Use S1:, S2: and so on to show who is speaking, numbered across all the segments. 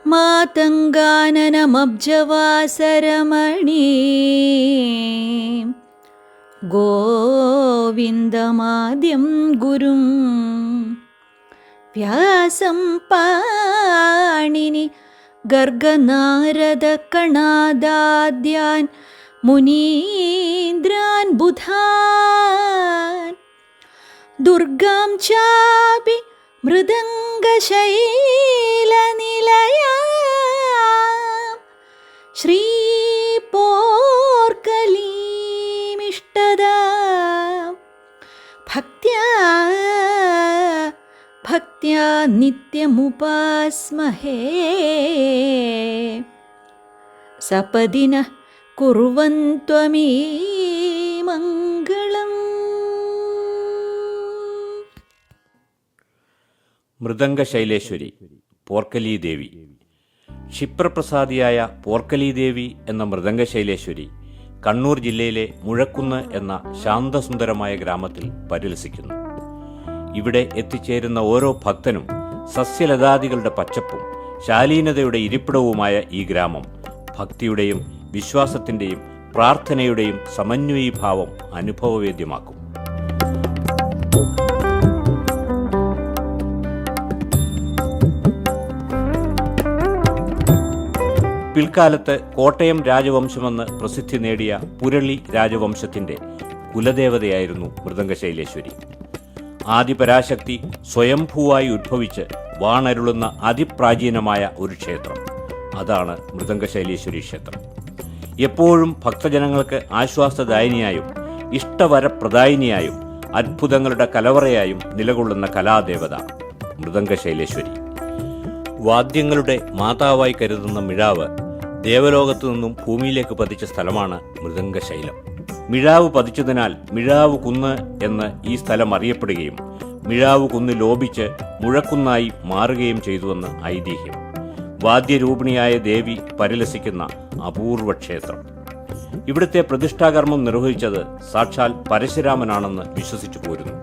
S1: മാതംഗാനനമബ്ജവാസരമണി ഗോവിന്ദമാദ്യം ഗുരും വ്യാസം പാണിനി ഗർഗനാരദകണാദാദ്യാൻ മുനീന്ദ്രാൻ ബുധാൻ ദുർഗാം ചാപി മൃദംഗശൈലനിലയാം ശ്രീപോർക്കലീമിഷ്ടദാം ഭക്ത്യാ നിത്യമുപാസ്മഹേ സപദിനഃ കുർവന്ത്വമീ മംഗളം.
S2: മൃദംഗശൈലേശ്വരി പോർക്കലീദേവി. ക്ഷിപ്രപ്രസാദിയായ പോർക്കലീദേവി എന്ന മൃദംഗശൈലേശ്വരി കണ്ണൂർ ജില്ലയിലെ മുഴക്കുന്ന് എന്ന ശാന്തസുന്ദരമായ ഗ്രാമത്തിൽ പരിലസിക്കുന്നു. ഇവിടെ എത്തിച്ചേരുന്ന ഓരോ ഭക്തനും സസ്യലതാദികളുടെ പച്ചപ്പും ശാലീനതയുടെ ഇരിപ്പിടവുമായ ഈ ഗ്രാമം ഭക്തിയുടെയും വിശ്വാസത്തിന്റെയും പ്രാർത്ഥനയുടെയും സമന്വയീഭാവം അനുഭവവേദ്യമാക്കും. പിൽക്കാലത്ത് കോട്ടയം രാജവംശമെന്ന് പ്രസിദ്ധി നേടിയ പുരളി രാജവംശത്തിന്റെ കുലദേവതയായിരുന്നു മൃദംഗശൈലേശ്വരി. ആദിപരാശക്തി സ്വയംഭൂവായി ഉദ്ഭവിച്ച് വാണരുളുന്ന അതിപ്രാചീനമായ ഒരു ക്ഷേത്രം. അതാണ് മൃദംഗശൈലേശ്വരി ക്ഷേത്രം. എപ്പോഴും ഭക്തജനങ്ങൾക്ക് ആശ്വാസദായിനിയായും ഇഷ്ടവരപ്രദായിനിയായും അത്ഭുതങ്ങളുടെ കലവറയായും നിലകൊള്ളുന്ന കലാദേവത മൃദംഗശൈലേശ്വരി. വാദ്യങ്ങളുടെ മാതാവായി കരുതുന്ന മിഴാവ് ദേവലോകത്തു നിന്നും ഭൂമിയിലേക്ക് പതിച്ച സ്ഥലമാണ് മൃദംഗശൈലം. മിഴാവ് പതിച്ചതിനാൽ മിഴാവ് കുന്ന് എന്ന് ഈ സ്ഥലം അറിയപ്പെടുകയും മിഴാവ് കുന്ന് ലോപിച്ച് മുഴക്കുന്നായി മാറുകയും ചെയ്തുവെന്ന് ഐതിഹ്യം. വാദ്യരൂപിണിയായ ദേവി പരിലസിക്കുന്ന അപൂർവ ക്ഷേത്രം. ഇവിടുത്തെ പ്രതിഷ്ഠാകർമ്മം നിർവഹിച്ചത് സാക്ഷാൽ പരശുരാമനാണെന്ന് വിശ്വസിച്ചു പോരുന്നു.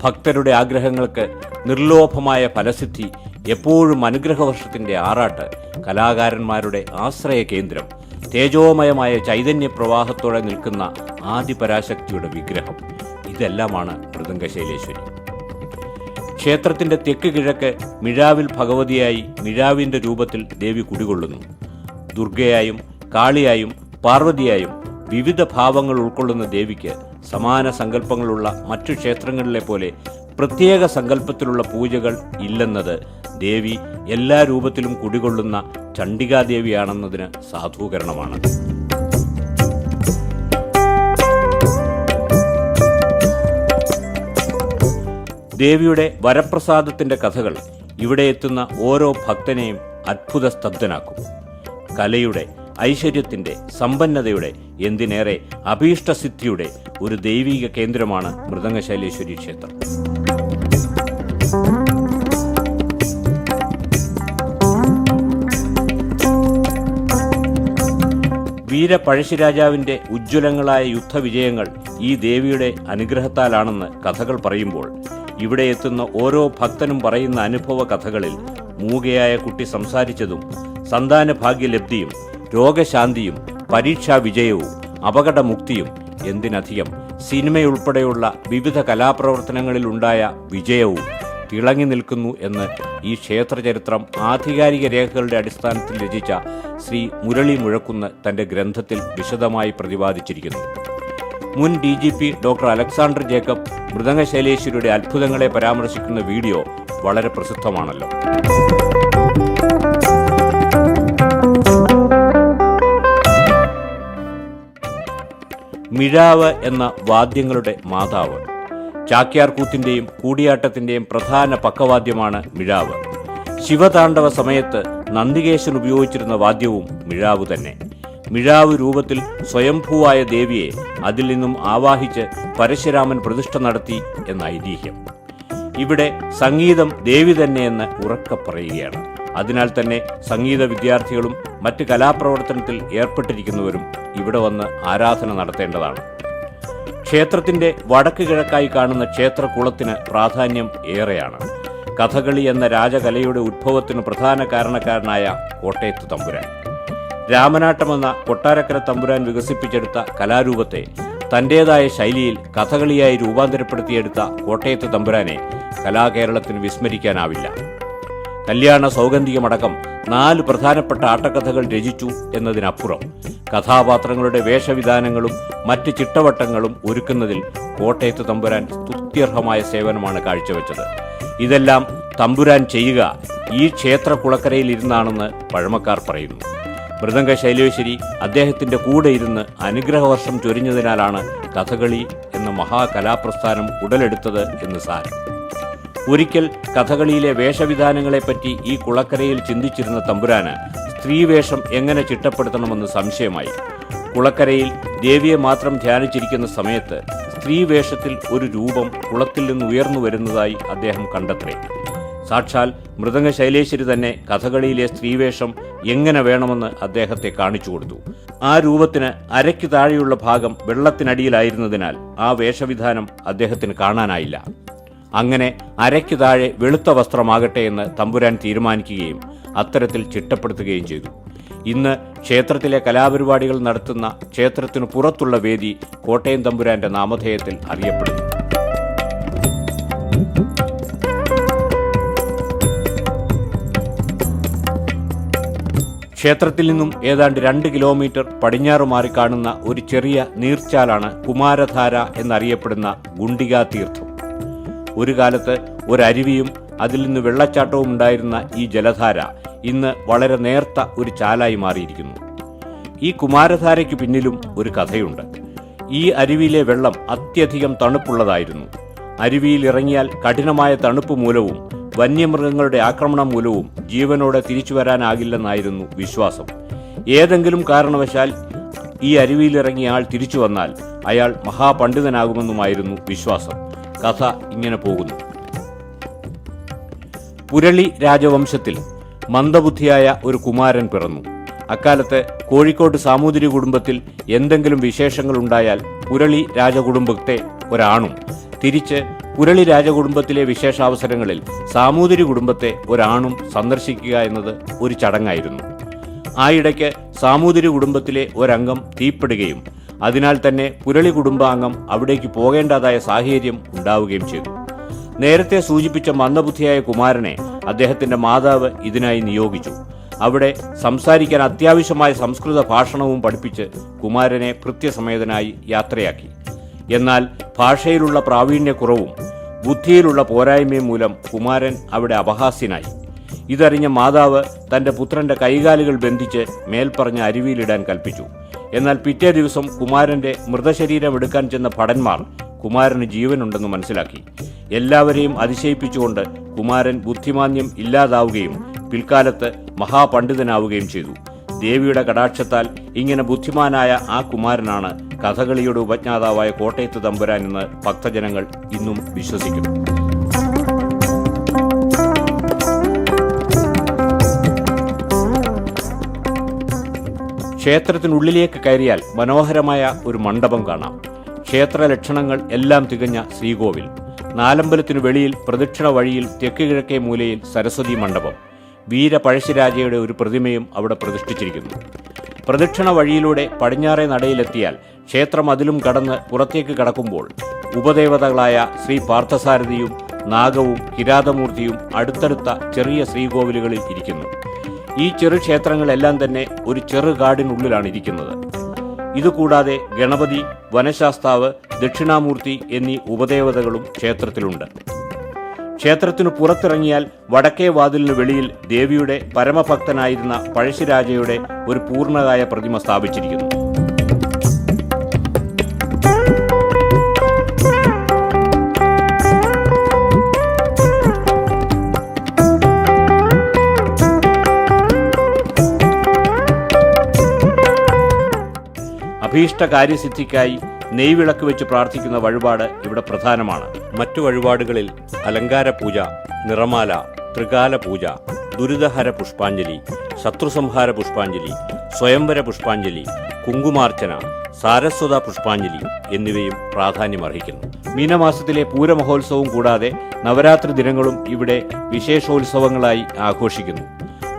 S2: ഭക്തരുടെ ആഗ്രഹങ്ങൾക്ക് നിർലോഭമായ ഫലസിദ്ധി, എപ്പോഴും അനുഗ്രഹവർഷത്തിന്റെ ആറാട്ട്, കലാകാരന്മാരുടെ ആശ്രയ കേന്ദ്രം, തേജോമയമായ ചൈതന്യപ്രവാഹത്തോടെ നിൽക്കുന്ന ആദിപരാശക്തിയുടെ വിഗ്രഹം, ഇതെല്ലാമാണ് മൃദംഗശൈലേശ്വരി. ക്ഷേത്രത്തിന്റെ തെക്ക് കിഴക്ക് മിഴാവിൽ ഭഗവതിയായി മിഴാവിന്റെ രൂപത്തിൽ ദേവി കുടികൊള്ളുന്നു. ദുർഗയായും കാളിയായും പാർവതിയായും വിവിധ ഭാവങ്ങൾ ഉൾക്കൊള്ളുന്ന ദേവിക്ക് സമാന സങ്കല്പങ്ങളുള്ള മറ്റു ക്ഷേത്രങ്ങളിലെ പോലെ പ്രത്യേക സങ്കല്പത്തിലുള്ള പൂജകൾ ഇല്ലെന്നത് ദേവി എല്ലാ രൂപത്തിലും കുടികൊള്ളുന്ന ചണ്ഡികാദേവിയാണെന്നതിന് സാധൂകരണമാണ്. ദേവിയുടെ വരപ്രസാദത്തിന്റെ കഥകൾ ഇവിടെ എത്തുന്ന ഓരോ ഭക്തനെയും അത്ഭുത സ്തബ്ധനാക്കും. കലയുടെ, ഐശ്വര്യത്തിന്റെ, സമ്പന്നതയുടെ, എന്തിനേറെ അഭീഷ്ടസിദ്ധിയുടെ ഒരു ദൈവിക കേന്ദ്രമാണ് മൃദംഗശൈലേശ്വരി ക്ഷേത്രം. വീരപഴശ്ശിരാജാവിന്റെ ഉജ്ജ്വലങ്ങളായ യുദ്ധവിജയങ്ങൾ ഈ ദേവിയുടെ അനുഗ്രഹത്താലാണെന്ന് കഥകൾ പറയുമ്പോൾ, ഇവിടെ എത്തുന്ന ഓരോ ഭക്തനും പറയുന്ന അനുഭവ കഥകളിൽ മൂകയായ കുട്ടി സംസാരിച്ചതും സന്താന ഭാഗ്യലബ്ധിയും രോഗശാന്തിയും പരീക്ഷാ വിജയവും അപകടമുക്തിയും, എന്തിനധികം സിനിമയുൾപ്പെടെയുള്ള വിവിധ കലാപ്രവർത്തനങ്ങളിലുണ്ടായ വിജയവും തിളങ്ങി നിൽക്കുന്നു എന്ന് ഈ ക്ഷേത്രചരിത്രം ആധികാരിക രേഖകളുടെ അടിസ്ഥാനത്തിൽ രചിച്ച ശ്രീ മുരളി മുഴക്കുന്ന് തന്റെ ഗ്രന്ഥത്തിൽ വിശദമായി പ്രതിപാദിച്ചിരിക്കുന്നു. മുൻ DGP ഡോക്ടർ അലക്സാണ്ടർ ജേക്കബ് മൃദംഗശൈലേശ്വരിയുടെ അത്ഭുതങ്ങളെ പരാമർശിക്കുന്ന വീഡിയോ വളരെ പ്രസിദ്ധമാണല്ലോ. മിഴാവ് എന്ന വാദ്യങ്ങളുടെ മാതാവ്. ചാക്യാർകൂത്തിന്റെയും കൂടിയാട്ടത്തിന്റെയും പ്രധാന പക്കവാദ്യമാണ് മിഴാവ്. ശിവതാണ്ഡവ സമയത്ത് നന്ദികേശൻ ഉപയോഗിച്ചിരുന്ന വാദ്യവും മിഴാവ് തന്നെ. മിഴാവ് രൂപത്തിൽ സ്വയംഭൂവായ ദേവിയെ അതിൽ നിന്നും ആവാഹിച്ച് പരശുരാമൻ പ്രതിഷ്ഠ നടത്തി എന്ന ഐതിഹ്യം. ഇവിടെ സംഗീതം ദേവി തന്നെയെന്ന് ഉറക്കെ പറയുകയാണ്. അതിനാൽ തന്നെ സംഗീത വിദ്യാർത്ഥികളും മറ്റ് കലാപ്രവർത്തനത്തിൽ ഏർപ്പെട്ടിരിക്കുന്നവരും ഇവിടെ വന്ന് ആരാധന നടത്തേണ്ടതാണ്. ക്ഷേത്രത്തിന്റെ വടക്ക് കിഴക്കായി കാണുന്ന ക്ഷേത്രകുളത്തിന് പ്രാധാന്യം ഏറെയാണ്. കഥകളി എന്ന രാജകലയുടെ ഉദ്ഭവത്തിന് പ്രധാന കാരണക്കാരനായ കോട്ടയത്ത് തമ്പുരാൻ. രാമനാട്ടമെന്ന കൊട്ടാരക്കര തമ്പുരാൻ വികസിപ്പിച്ചെടുത്ത കലാരൂപത്തെ തന്റേതായ ശൈലിയിൽ കഥകളിയായി രൂപാന്തരപ്പെടുത്തിയെടുത്ത കോട്ടയത്ത് തമ്പുരാനെ കലാകേരളത്തിന് വിസ്മരിക്കാനാവില്ല. കല്യാണ സൗഗന്ധികമടക്കം 4 പ്രധാനപ്പെട്ട ആട്ടക്കഥകൾ രചിച്ചു എന്നതിനപ്പുറം കഥാപാത്രങ്ങളുടെ വേഷവിധാനങ്ങളും മറ്റ് ചിട്ടവട്ടങ്ങളും ഒരുക്കുന്നതിൽ കോട്ടയത്ത് തമ്പുരാൻ സ്തുത്യർഹമായ സേവനമാണ് കാഴ്ചവെച്ചത്. ഇതെല്ലാം തമ്പുരാൻ ചെയ്യുക ഈ ക്ഷേത്രകുളക്കരയിൽ ഇരുന്നാണെന്ന് പഴമക്കാർ പറയുന്നു. മൃദംഗ ശൈലേശ്വരി അദ്ദേഹത്തിന്റെ കൂടെ ഇരുന്ന് അനുഗ്രഹവർഷം ചൊരിഞ്ഞതിനാലാണ് കഥകളി എന്ന മഹാകലാപ്രസ്ഥാനം ഉടലെടുത്തത് എന്ന് സാരം. ഒരിക്കൽ കഥകളിയിലെ വേഷവിധാനങ്ങളെപ്പറ്റി ഈ കുളക്കരയിൽ ചിന്തിച്ചിരുന്ന തമ്പുരാന് സ്ത്രീവേഷം എങ്ങനെ ചിട്ടപ്പെടുത്തണമെന്ന് സംശയമായി. കുളക്കരയിൽ ദേവിയെ മാത്രം ധ്യാനിച്ചിരിക്കുന്ന സമയത്ത് സ്ത്രീവേഷത്തിൽ ഒരു രൂപം കുളത്തിൽ നിന്ന് ഉയർന്നു വരുന്നതായി അദ്ദേഹം കണ്ടെത്തേ. സാക്ഷാൽ മൃദംഗ ശൈലേശ്വരി തന്നെ കഥകളിയിലെ സ്ത്രീവേഷം എങ്ങനെ വേണമെന്ന് അദ്ദേഹത്തെ കാണിച്ചു കൊടുത്തു. ആ രൂപത്തിന് അരയ്ക്ക് താഴെയുള്ള ഭാഗം വെള്ളത്തിനടിയിലായിരുന്നതിനാൽ ആ വേഷവിധാനം അദ്ദേഹത്തിന് കാണാനായില്ല. അങ്ങനെ അരയ്ക്ക് താഴെ വെളുത്ത വസ്ത്രമാകട്ടെ എന്ന് തമ്പുരാൻ തീരുമാനിക്കുകയും അത്തരത്തിൽ ചിട്ടപ്പെടുത്തുകയും ചെയ്തു. ഇന്ന് ക്ഷേത്രത്തിലെ കലാപരിപാടികൾ നടത്തുന്ന ക്ഷേത്രത്തിനു പുറത്തുള്ള വേദി കോട്ടയം തമ്പുരാന്റെ നാമധേയത്തിൽ അറിയപ്പെടുന്നു. ക്ഷേത്രത്തിൽ നിന്നും ഏതാണ്ട് 2 കിലോമീറ്റർ പടിഞ്ഞാറ് മാറി കാണുന്ന ഒരു ചെറിയ നീർച്ചാലാണ് കുമാരധാര എന്നറിയപ്പെടുന്ന ഗുണ്ടികാ തീർത്ഥം. ഒരു കാലത്ത് ഒരരുവിയും അതിൽ നിന്ന് വെള്ളച്ചാട്ടവും ഉണ്ടായിരുന്ന ഈ ജലധാര ഇന്ന് വളരെ നേർത്ത ഒരു ചാലായി മാറിയിരിക്കുന്നു. ഈ കുമാരധാരയ്ക്ക് പിന്നിലും ഒരു കഥയുണ്ട്. ഈ അരുവിയിലെ വെള്ളം അത്യധികം തണുപ്പുള്ളതായിരുന്നു. അരുവിയിൽ ഇറങ്ങിയാൽ കഠിനമായ തണുപ്പ് മൂലവും വന്യമൃഗങ്ങളുടെ ആക്രമണം മൂലവും ജീവനോടെ തിരിച്ചു വരാനാകില്ലെന്നായിരുന്നു വിശ്വാസം. ഏതെങ്കിലും കാരണവശാൽ ഈ അരുവിയിലിറങ്ങിയ ആൾ തിരിച്ചു വന്നാൽ അയാൾ മഹാപണ്ഡിതനാകുമെന്നുമായിരുന്നു വിശ്വാസം. കഥ ഇങ്ങനെ പോകുന്നു. പുരളി രാജവംശത്തിൽ മന്ദബുദ്ധിയായ ഒരു കുമാരൻ പിറന്നു. അക്കാലത്ത് കോഴിക്കോട് സാമൂതിരി കുടുംബത്തിൽ എന്തെങ്കിലും വിശേഷങ്ങളുണ്ടായാൽ പുരളി രാജകുടുംബത്തെ ഒരാണും തിരിച്ച് പുരളി രാജകുടുംബത്തിലെ വിശേഷാവസരങ്ങളിൽ സാമൂതിരി കുടുംബത്തെ ഒരാണും സന്ദർശിക്കുക എന്നത് ഒരു ചടങ്ങായിരുന്നു. ആയിടയ്ക്ക് സാമൂതിരി കുടുംബത്തിലെ ഒരംഗം തീപ്പെടുകയും അതിനാൽ തന്നെ പുരളി കുടുംബാംഗം അവിടേക്ക് പോകേണ്ടതായ സാഹചര്യം ഉണ്ടാവുകയും ചെയ്തു. നേരത്തെ സൂചിപ്പിച്ച മന്ദബുദ്ധിയായ കുമാരനെ അദ്ദേഹത്തിന്റെ മാതാവ് ഇതിനായി നിയോഗിച്ചു. അവിടെ സംസാരിക്കാൻ അത്യാവശ്യമായ സംസ്കൃത ഭാഷണവും പഠിപ്പിച്ച് കുമാരനെ കൃത്യസമേതനായി യാത്രയാക്കി. എന്നാൽ ഭാഷയിലുള്ള പ്രാവീണ്യക്കുറവും ബുദ്ധിയിലുള്ള പോരായ്മയും മൂലം കുമാരൻ അവിടെ അപഹാസ്യനായി. ഇതറിഞ്ഞ മാതാവ് തന്റെ പുത്രന്റെ കൈകാലുകൾ ബന്ധിച്ച് മേൽപ്പറഞ്ഞ അരുവിയിലിടാൻ കൽപ്പിച്ചു. എന്നാൽ പിറ്റേ ദിവസം കുമാരന്റെ മൃതശരീരം എടുക്കാൻ ചെന്ന ഭടന്മാർ കുമാരന് ജീവനുണ്ടെന്ന് മനസ്സിലാക്കി. എല്ലാവരെയും അതിശയിപ്പിച്ചുകൊണ്ട് കുമാരൻ ബുദ്ധിമാന്യം ഇല്ലാതാവുകയും പിൽക്കാലത്ത് മഹാപണ്ഡിതനാവുകയും ചെയ്തു. ദേവിയുടെ കടാക്ഷത്താൽ ഇങ്ങനെ ബുദ്ധിമാനായ ആ കുമാരനാണ് കഥകളിയുടെ ഉപജ്ഞാതാവായ കോട്ടയത്ത് തമ്പുരാൻ എന്ന് ഭക്തജനങ്ങൾ ഇന്നും വിശ്വസിക്കുന്നു. ക്ഷേത്രത്തിനുള്ളിലേക്ക് കയറിയാൽ മനോഹരമായ ഒരു മണ്ഡപം കാണാം. ക്ഷേത്ര ലക്ഷണങ്ങൾ എല്ലാം തികഞ്ഞ ശ്രീകോവിൽ. നാലമ്പലത്തിനു വെളിയിൽ പ്രദക്ഷിണ വഴിയിൽ തെക്ക് കിഴക്കേ മൂലയിൽ സരസ്വതി മണ്ഡപം. വീരപഴശ്ശിരാജയുടെ ഒരു പ്രതിമയും അവിടെ പ്രതിഷ്ഠിച്ചിരിക്കുന്നു. പ്രദക്ഷിണ വഴിയിലൂടെ പടിഞ്ഞാറേ നടയിലെത്തിയാൽ ക്ഷേത്രം അതിലും കടന്ന് പുറത്തേക്ക് കടക്കുമ്പോൾ ഉപദേവതകളായ ശ്രീ പാർത്ഥസാരഥിയും നാഗവും കിരാതമൂർത്തിയും അടുത്തടുത്ത ചെറിയ ശ്രീകോവിലുകളിൽ ഇരിക്കുന്നു. ഈ ചെറു ക്ഷേത്രങ്ങളെല്ലാം തന്നെ ഒരു ചെറു കാടിനുള്ളിലാണ് ഇരിക്കുന്നത്. ഇതുകൂടാതെ ഗണപതി, വനശാസ്താവ്, ദക്ഷിണാമൂർത്തി എന്നീ ഉപദേവതകളും ക്ഷേത്രത്തിലുണ്ട്. ക്ഷേത്രത്തിനു പുറത്തിറങ്ങിയാൽ വടക്കേ വാതിലിനു വെളിയിൽ ദേവിയുടെ പരമഭക്തനായിരുന്ന പഴശ്ശിരാജയുടെ ഒരു പൂർണ്ണകായ പ്രതിമ സ്ഥാപിച്ചിരിക്കുന്നു. അഭീഷ്ട കാര്യസിദ്ധിക്കായി നെയ്വിളക്ക് വെച്ച് പ്രാർത്ഥിക്കുന്ന വഴിപാട് ഇവിടെ പ്രധാനമാണ്. മറ്റു വഴിപാടുകളിൽ അലങ്കാര പൂജ, നിറമാല, ത്രികാല പൂജ, ദുരിതഹര പുഷ്പാഞ്ജലി, ശത്രുസംഹാര പുഷ്പാഞ്ജലി, സ്വയംവര പുഷ്പാഞ്ജലി, കുങ്കുമാർച്ചന, സാരസ്വത പുഷ്പാഞ്ജലി എന്നിവയും പ്രാധാന്യമർഹിക്കുന്നു. മീനമാസത്തിലെ പൂരമഹോത്സവം കൂടാതെ നവരാത്രി ദിനങ്ങളും ഇവിടെ വിശേഷോത്സവങ്ങളായി ആഘോഷിക്കുന്നു.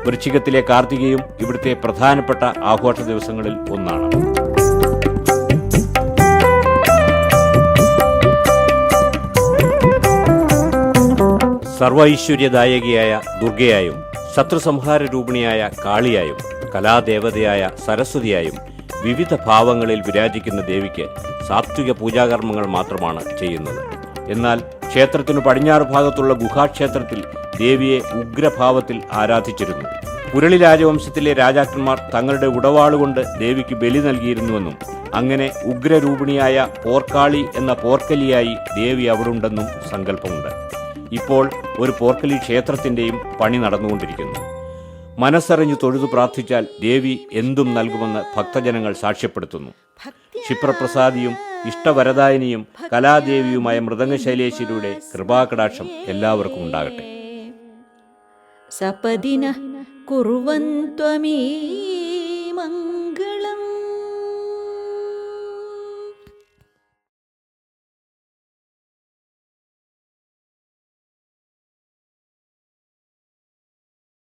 S2: വൃശ്ചികത്തിലെ കാർത്തികയും ഇവിടുത്തെ പ്രധാനപ്പെട്ട ആഘോഷ ദിവസങ്ങളിൽ ഒന്നാണ്. സർവൈശ്വര്യദായകിയായ ദുർഗയായും ശത്രുസംഹാര രൂപിണിയായ കാളിയായും കലാദേവതയായ സരസ്വതിയായും വിവിധ ഭാവങ്ങളിൽ വിരാജിക്കുന്ന ദേവിക്ക് സാത്വിക പൂജാകർമ്മങ്ങൾ മാത്രമാണ് ചെയ്യുന്നത്. എന്നാൽ ക്ഷേത്രത്തിനു പടിഞ്ഞാറ് ഭാഗത്തുള്ള ഗുഹാക്ഷേത്രത്തിൽ ദേവിയെ ഉഗ്രഭാവത്തിൽ ആരാധിച്ചിരുന്നു. പുരളി രാജവംശത്തിലെ രാജാക്കന്മാർ തങ്ങളുടെ ഉടവാളുകൊണ്ട് ദേവിക്ക് ബലി നൽകിയിരുന്നുവെന്നും അങ്ങനെ ഉഗ്രരൂപിണിയായ പോർക്കാളി എന്ന പോർക്കലിയായി ദേവി അവിടുണ്ടെന്നും സങ്കല്പമുണ്ട്. ഇപ്പോൾ ഒരു പോർക്കലി ക്ഷേത്രത്തിന്റെയും പണി നടന്നുകൊണ്ടിരിക്കുന്നു. മനസ്സറിഞ്ഞു തൊഴുതു പ്രാർത്ഥിച്ചാൽ ദേവി എന്തും നൽകുമെന്ന് ഭക്തജനങ്ങൾ സാക്ഷ്യപ്പെടുത്തുന്നു. ക്ഷിപ്രപ്രസാദിയും ഇഷ്ടവരദായിനിയും കലാദേവിയുമായ മൃദംഗശൈലേശ്വരിയുടെ കൃപാകടാക്ഷം എല്ലാവർക്കും ഉണ്ടാകട്ടെ.
S1: സപദിനഃ കുർവന്ത്വമീ